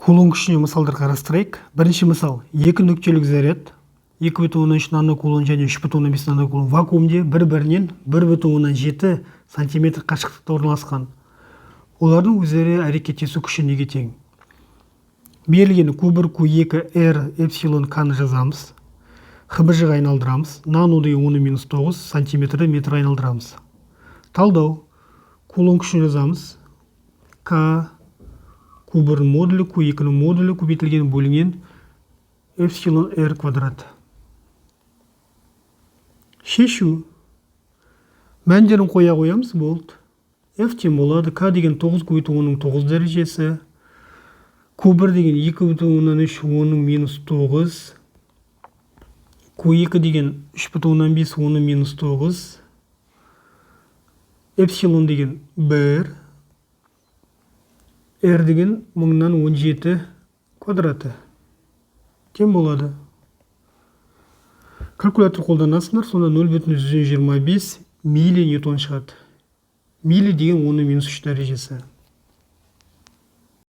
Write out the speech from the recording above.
Кулон күшіне мысалдар қарастырайық. Бірінші мысал, екі нүктелік заряд 2,3 нанокулон және 3,5 нанокулон вакуумде бір-бірінен 1,7 сантиметр қашықтықта орналасқан. Олардың өздері әрекеттесу күші неге тең? Берілген Q1, Q2, R, эпсилон К-ны жазамыз. ХБЖ-ға айналдырамыз. Нану деген 10-9 сантиметрді метр айналдырамыз. Талдау. Кулон күшін жазамыз. К Q1 модулі, Q2 модулі көбейтілген бөлінген эпсилон R квадрат. Шешу. Мәндерін қоя қоямыз, болды. F тең болады. К деген 9,9 дәрежесі. Q1 деген 2,3 10-9. Q2 деген 3,5 10-9. Эпсилон деген 1. R деген 1017 квадраты. Тең болады. Калькулятор қолданасыңдар, сонда 0,125 милли ньютон шығады. Милли деген 10-3 дәрежесі.